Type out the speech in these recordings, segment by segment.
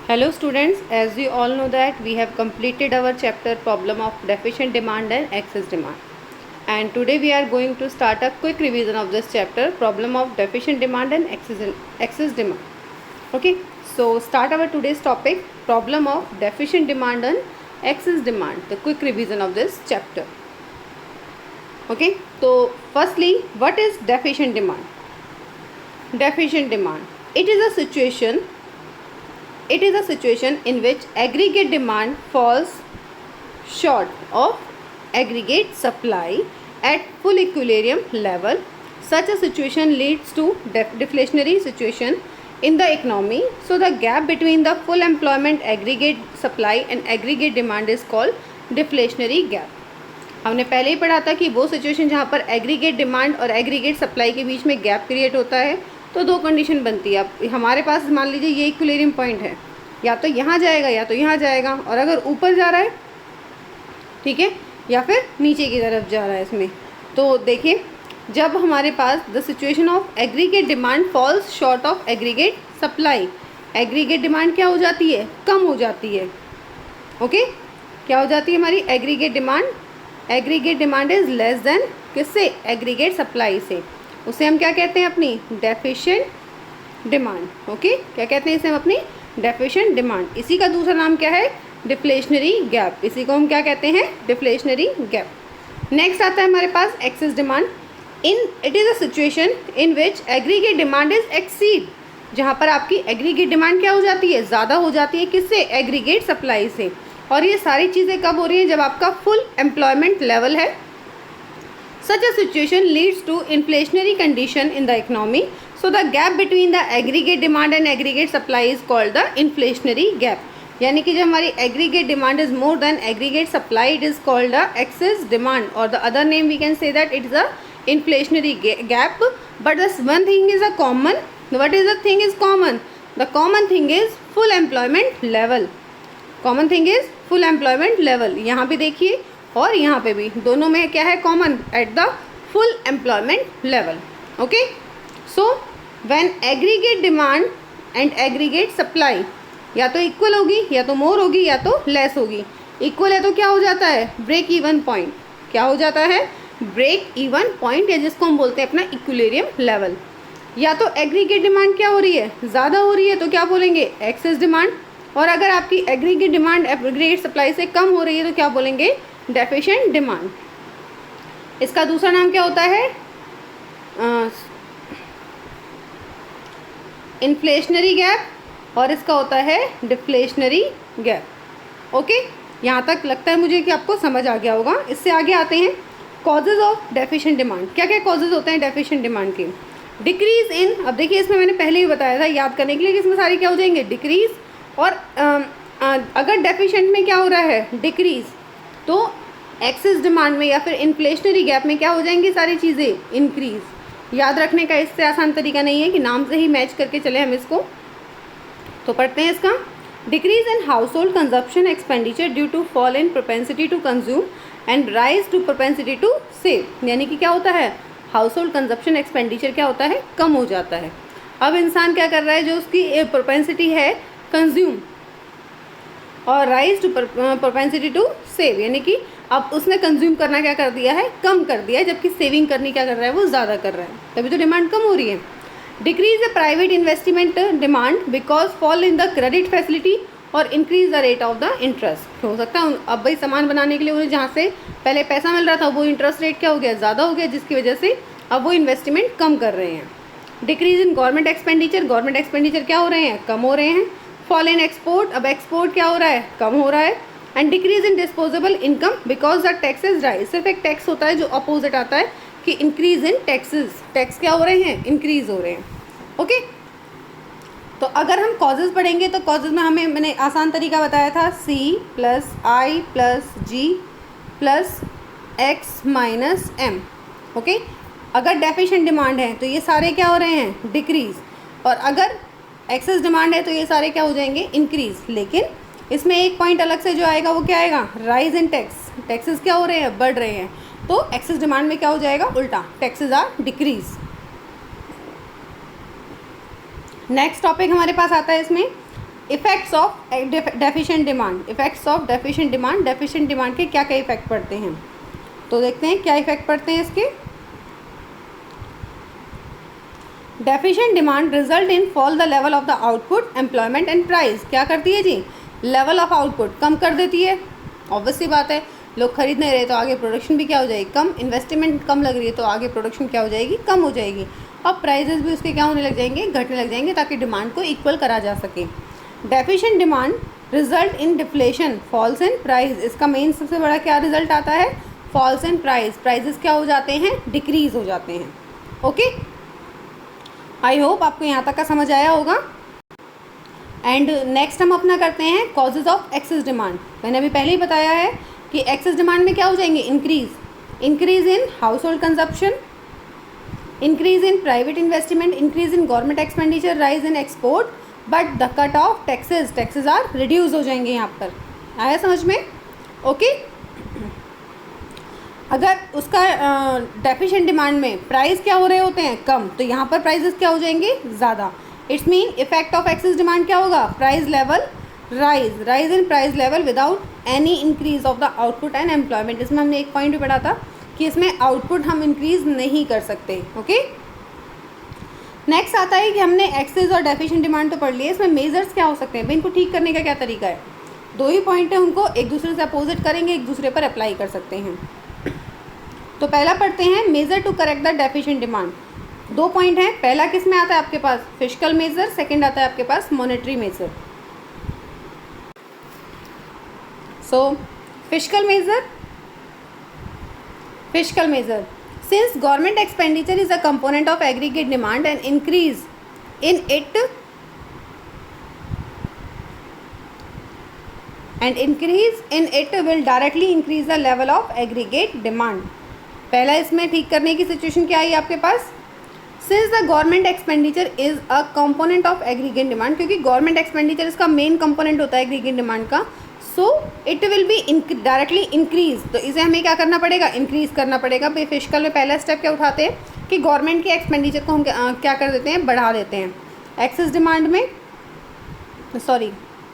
Hello students, as we all know that we have completed our chapter problem of deficient demand and excess demand, and today we are going to start a quick revision of this chapter, problem of deficient demand and excess demand. Okay, so start our today's topic, problem of deficient demand and excess demand, the quick revision of this chapter. Okay, so firstly, what is deficient demand? Deficient demand, it is a situation in which aggregate demand falls short of aggregate supply at full equilibrium level. Such a situation leads to deflationary situation in the economy. So the gap between the full employment aggregate supply and aggregate demand is called deflationary gap. हमने पहले ही पढ़ा था कि वो situation जहाँ पर aggregate demand और aggregate supply के बीच में गैप क्रिएट होता है तो दो कंडीशन बनती है. अब हमारे पास मान लीजिए ये इक्विलिब्रियम पॉइंट है, या तो यहाँ जाएगा या तो यहाँ जाएगा, और अगर ऊपर जा रहा है ठीक है या फिर नीचे की तरफ जा रहा है इसमें, तो देखिए जब हमारे पास the situation of aggregate demand falls short of aggregate supply, aggregate demand क्या हो जाती है, कम हो जाती है. ओके, क्या हो जाती है हमारी aggregate demand is less than किससे, एग्रीगेट सप्लाई से. उसे हम क्या कहते हैं, अपनी डेफिशिएंट डिमांड. ओके, क्या कहते हैं इसे हम, अपनी डेफिशिएंट डिमांड. इसी का दूसरा नाम क्या है, डिफ्लेशनरी गैप. इसी को हम क्या कहते हैं, डिफ्लेशनरी गैप. नेक्स्ट आता है हमारे पास excess demand. It is a situation in which aggregate demand is exceed, जहाँ पर आपकी एग्रीगेट डिमांड क्या हो जाती है, ज़्यादा हो जाती है किससे, एग्रीगेट सप्लाई से. और ये सारी चीज़ें कब हो रही हैं, जब आपका फुल एम्प्लॉयमेंट लेवल है. Such a situation leads to inflationary condition in the economy. So the gap between the aggregate demand and aggregate supply is called the inflationary gap. यानी कि जब हमारी aggregate demand is more than aggregate supply, it is called the excess demand, or the other name we can say that it is a inflationary gap. But this one thing is a common. What is the thing is common? The common thing is full employment level. Common thing is full employment level. यहाँ पे देखिए और यहाँ पे भी दोनों में क्या है common, at the full employment level. Okay, so when aggregate demand and aggregate supply या तो इक्वल होगी, या तो मोर होगी, या तो लेस होगी. इक्वल है तो क्या हो जाता है, ब्रेक इवन पॉइंट. क्या हो जाता है, ब्रेक इवन पॉइंट, या जिसको हम बोलते हैं अपना इक्विलिब्रियम लेवल. या तो एग्रीगेट डिमांड क्या हो रही है, ज़्यादा हो रही है, तो क्या बोलेंगे, एक्सेस डिमांड. और अगर आपकी एग्रीगेट डिमांड एग्रीगेट सप्लाई से कम हो रही है तो क्या बोलेंगे, डेफिशिएंट डिमांड. इसका दूसरा नाम क्या होता है, इन्फ्लेशनरी गैप, और इसका होता है डिफ्लेशनरी गैप. ओके, यहाँ तक लगता है मुझे कि आपको समझ आ गया होगा. इससे आगे आते हैं कॉजेज ऑफ डेफिशिएंट डिमांड. क्या क्या कॉजेज होते हैं डेफिशिएंट डिमांड के, डिक्रीज इन. अब देखिए इसमें मैंने पहले ही बताया था याद करने के लिए कि इसमें सारे क्या हो जाएंगे, डिक्रीज. और अगर डेफिशिएंट में क्या हो रहा है, डिक्रीज, तो एक्सेस डिमांड में या फिर इन्फ्लेशनरी गैप में क्या हो जाएंगी सारी चीज़ें, इंक्रीज. याद रखने का इससे आसान तरीका नहीं है कि नाम से ही मैच करके चले हम इसको. तो पढ़ते हैं इसका. Decrease in household consumption expenditure due to fall in propensity to consume and rise to propensity to save. यानी कि क्या होता है, हाउस होल्ड कंजप्शन एक्सपेंडिचर क्या होता है, कम हो जाता है. अब इंसान क्या कर रहा है, जो उसकी प्रोपेंसिटी है कंज्यूम, और rise to propensity to save, यानी कि अब उसने कंज्यूम करना क्या कर दिया है, कम कर दिया है, जबकि सेविंग करनी क्या कर रहा है, वो ज़्यादा कर रहा है. तभी तो डिमांड कम हो रही है. Decrease the private investment demand because fall in the credit facility और increase the rate of the interest. हो सकता है अब भाई सामान बनाने के लिए उन्हें जहाँ से पहले पैसा मिल रहा था वो इंटरेस्ट रेट क्या हो गया, ज़्यादा हो गया, जिसकी वजह से अब वो इन्वेस्टमेंट कम कर रहे हैं. डिक्रीज इन गवर्नमेंट एक्सपेंडिचर क्या हो रहे हैं, कम हो रहे हैं. फॉल इन एक्सपोर्ट, अब एक्सपोर्ट क्या हो रहा है, कम हो रहा है. And decrease in disposable income because the taxes rise. सिर्फ एक टैक्स होता है जो अपोजिट आता है कि इंक्रीज इन टैक्सेस, टैक्स क्या हो रहे हैं, इंक्रीज हो रहे हैं. ओके, तो अगर हम कॉजेज पढ़ेंगे तो कॉजेज में मैंने आसान तरीका बताया था, C plus I plus G plus X minus M. Okay, अगर डेफिशिएंट डिमांड है तो ये सारे क्या हो रहे हैं, डिक्रीज, और अगर एक्सेस डिमांड है तो ये सारे क्या हो जाएंगे, इंक्रीज. लेकिन इसमें एक पॉइंट अलग से जो आएगा वो क्या आएगा, राइज इन टैक्स. टैक्सेस क्या हो रहे हैं, बढ़ रहे हैं, तो एक्सेस डिमांड में क्या हो जाएगा, उल्टा, taxes are decrease. Next topic हमारे पास आता है इसमें effects of deficient demand, effects of deficient demand, deficient demand के क्या क्या इफेक्ट पड़ते हैं, तो देखते हैं क्या इफेक्ट पड़ते हैं इसके। Deficient demand result in fall the level of the output, employment and price. क्या करती है जी, लेवल ऑफ आउटपुट कम कर देती है, ऑब्वियस सी बात है, लोग खरीद नहीं रहे तो आगे प्रोडक्शन भी क्या हो जाएगी, कम, इन्वेस्टमेंट कम लग रही है तो आगे प्रोडक्शन क्या हो जाएगी, कम हो जाएगी, और प्राइजेस भी उसके क्या होने लग जाएंगे, घटने लग जाएंगे, ताकि डिमांड को इक्वल करा जा सके। Deficient demand result in deflation, falls in price. इसका मेन सबसे बड़ा क्या रिजल्ट आता है, फॉल्स इन प्राइस, प्राइजेस क्या हो जाते हैं, डिक्रीज हो जाते हैं। ओके, आई होप आपको यहाँ तक का समझ आया होगा। एंड नेक्स्ट हम अपना करते हैं कॉजेज ऑफ एक्सेस डिमांड। मैंने अभी पहले ही बताया है कि एक्सेस डिमांड में क्या हो जाएंगे, increase in household consumption, increase in private investment, increase in government expenditure, rise in export, but the cut off taxes are reduce हो जाएंगे। यहाँ पर आया समझ में, ओके। अगर उसका डेफिशिएंट डिमांड में प्राइस क्या हो रहे होते हैं, कम, तो यहाँ पर प्राइजेस क्या हो जाएंगे, ज़्यादा। It's mean effect of excess demand क्या होगा, price level rise in price level without any increase of the output and employment. इसमें हमने एक पॉइंट भी पढ़ा था कि इसमें आउटपुट हम इंक्रीज नहीं कर सकते। ओके, नेक्स्ट आता है कि हमने एक्सेस और डेफिशिएंट डिमांड तो पढ़ लिया, इसमें मेजर्स क्या हो सकते हैं, भाई इनको ठीक करने का क्या तरीका है। दो ही पॉइंट है, उनको एक दूसरे से अपोजिट करेंगे, एक दूसरे पर अप्लाई कर सकते हैं। तो पहला पढ़ते हैं major to correct the deficient demand. दो पॉइंट हैं, पहला किस में आता है आपके पास, फिस्कल मेजर, सेकंड आता है आपके पास monetary measure. So fiscal measure, since government expenditure is a component of aggregate demand and increase in it will directly increase the level of aggregate demand। पहला इसमें ठीक करने की सिचुएशन क्या आई आपके पास, since the government expenditure is a component of aggregate demand, क्योंकि गवर्नमेंट एक्सपेंडिचर इसका मेन कंपोनेंट होता है एग्रीगेट डिमांड का, so it will be directly increase, तो इसे हमें क्या करना पड़ेगा, इंक्रीज करना पड़ेगा। भाई फिस्कल में पहला स्टेप क्या उठाते हैं कि गवर्नमेंट के एक्सपेंडिचर को हम क्या कर देते हैं, बढ़ा देते हैं। एक्सेस डिमांड में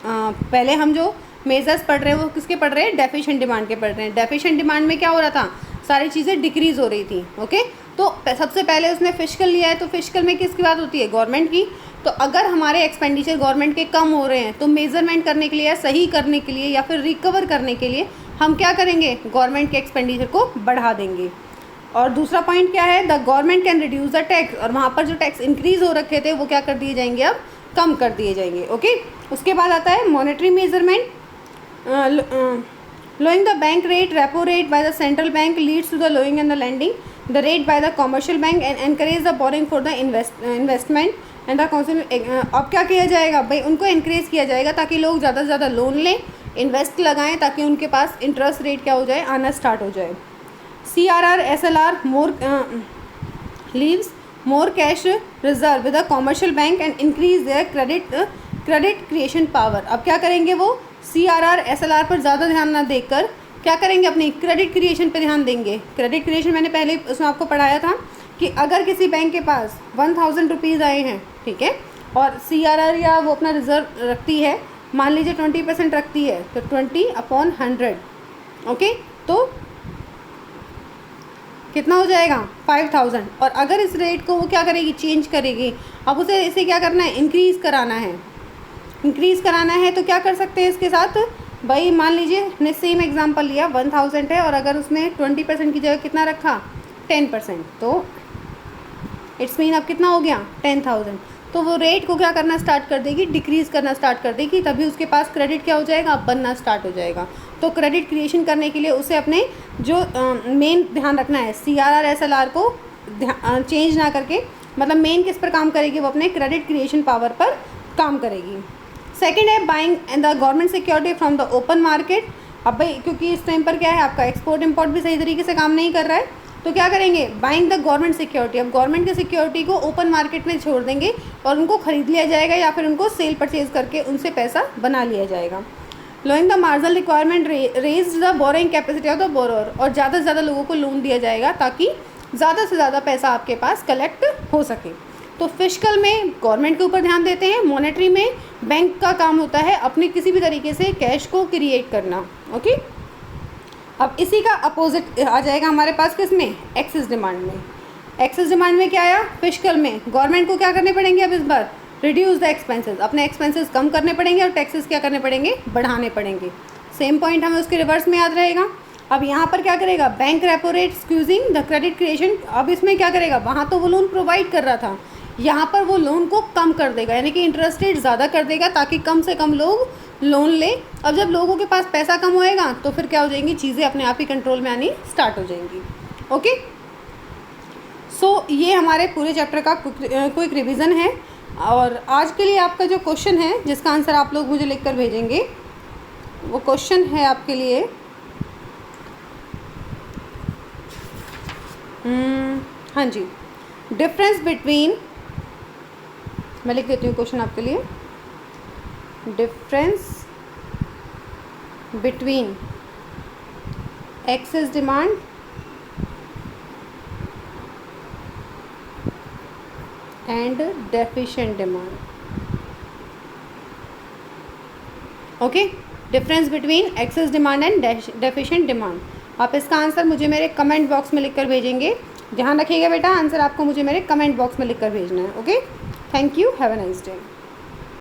पहले हम जो मेजर्स पढ़ रहे हैं वो किसके पढ़ रहे हैं, डेफिशिएंट डिमांड के पढ़ रहे हैं। डेफिशिएंट डिमांड में क्या हो रहा था, सारी चीज़ें डिक्रीज़ हो रही थी। ओके, तो सबसे पहले उसने फिस्कल लिया है, तो फिस्कल में किसकी बात होती है, गवर्नमेंट की। तो अगर हमारे एक्सपेंडिचर गवर्नमेंट के कम हो रहे हैं तो मेजरमेंट करने के लिए या सही करने के लिए या फिर रिकवर करने के लिए हम क्या करेंगे, गवर्नमेंट के एक्सपेंडिचर को बढ़ा देंगे। और दूसरा पॉइंट क्या है, the government can reduce the tax, और वहाँ पर जो टैक्स इंक्रीज़ हो रखे थे वो क्या कर दिए जाएंगे, अब कम कर दिए जाएंगे। ओके, उसके बाद आता है monetary measurement. lowering the bank rate, repo rate by the central bank leads to the lowering and the lending the rate by the commercial bank and encourage the borrowing for the investment and the consumer। अब क्या किया जाएगा भाई, उनको encourage किया जाएगा ताकि लोग ज़्यादा से ज़्यादा लोन लें, इन्वेस्ट लगाएं, ताकि उनके पास इंटरेस्ट रेट क्या हो जाए, आना स्टार्ट हो जाए। CRR SLR more leaves more cash reserve with the commercial bank and increase their credit creation power। अब क्या करेंगे वो, CRR SLR पर ज़्यादा ध्यान ना देकर क्या करेंगे, अपनी क्रेडिट क्रिएशन पे ध्यान देंगे। क्रेडिट क्रिएशन मैंने पहले उसमें आपको पढ़ाया था कि अगर किसी बैंक के पास 1000 रुपीज़ आए हैं, ठीक है, और CRR या वो अपना रिजर्व रखती है, मान लीजिए 20% रखती है, तो 20/100, ओके, तो कितना हो जाएगा, 5000। और अगर इस रेट को वो क्या करेगी, चेंज करेगी, अब उसे इसे क्या करना है, इंक्रीज़ कराना है, तो क्या कर सकते हैं इसके साथ, भाई मान लीजिए हमने सेम एग्जांपल लिया, 1000 है और अगर उसने 20% की जगह कितना रखा, 10%, तो इट्स मीन अब कितना हो गया, 10000। तो वो रेट को क्या करना स्टार्ट कर देगी, डिक्रीज़ करना स्टार्ट कर देगी, तभी उसके पास क्रेडिट क्या हो जाएगा, बनना स्टार्ट हो जाएगा। तो क्रेडिट क्रिएशन करने के लिए उसे अपने जो मेन ध्यान रखना है, CRR SLR को चेंज ना करके, मतलब मेन किस पर काम करेगी, वो अपने क्रेडिट क्रिएशन पावर पर काम करेगी। सेकेंड है buying and the government security from the open market. अब भाई क्योंकि इस टाइम पर क्या है, आपका एक्सपोर्ट इंपोर्ट भी सही तरीके से काम नहीं कर रहा है, तो क्या करेंगे, बाइंग द गवर्नमेंट सिक्योरिटी। अब गवर्नमेंट की सिक्योरिटी को ओपन मार्केट में छोड़ देंगे और उनको खरीद लिया जाएगा या फिर उनको सेल परचेज करके उनसे पैसा बना लिया जाएगा। Lowering the marginal requirement raise the borrowing capacity of the borrower, और ज़्यादा से ज़्यादा लोगों को लोन दिया जाएगा ताकि ज़्यादा से ज़्यादा पैसा आपके पास कलेक्ट हो सके। तो फिस्कल में गवर्नमेंट के ऊपर ध्यान देते हैं, मॉनेटरी में बैंक का काम होता है अपने किसी भी तरीके से कैश को क्रिएट करना। ओके, अब इसी का अपोजिट आ जाएगा हमारे पास किस में, एक्सेस डिमांड में। एक्सेस डिमांड में क्या आया, फिस्कल में गवर्नमेंट को क्या करने पड़ेंगे अब इस बार, रिड्यूस द एक्सपेंसेस, अपने एक्सपेंसेस कम करने पड़ेंगे और टैक्सेस क्या करने पड़ेंगे, बढ़ाने पड़ेंगे। सेम पॉइंट हमें उसके रिवर्स में याद रहेगा। अब यहाँ पर क्या करेगा, bank repo rate squeezing the credit creation. अब इसमें क्या करेगा, वहाँ तो वो लोन प्रोवाइड कर रहा था, यहाँ पर वो लोन को कम कर देगा, यानी कि इंटरेस्ट रेट ज़्यादा कर देगा ताकि कम से कम लोग लोन ले। अब जब लोगों के पास पैसा कम होएगा तो फिर क्या हो जाएंगी, चीज़ें अपने आप ही कंट्रोल में आनी स्टार्ट हो जाएंगी। ओके, सो ये हमारे पूरे चैप्टर का क्विक रिवीजन है। और आज के लिए आपका जो क्वेश्चन है जिसका आंसर आप लोग मुझे लिख कर भेजेंगे, वो क्वेश्चन है आपके लिए हाँ जी, डिफरेंस बिटवीन, मैं लिख देती हूँ क्वेश्चन आपके लिए, difference between excess demand and deficient demand. Okay, difference between excess demand and deficient demand. आप इसका आंसर मुझे मेरे कमेंट बॉक्स में लिखकर भेजेंगे। ध्यान रखिएगा बेटा, आंसर आपको मुझे मेरे कमेंट बॉक्स में लिखकर भेजना है। Okay, thank you, have a nice day.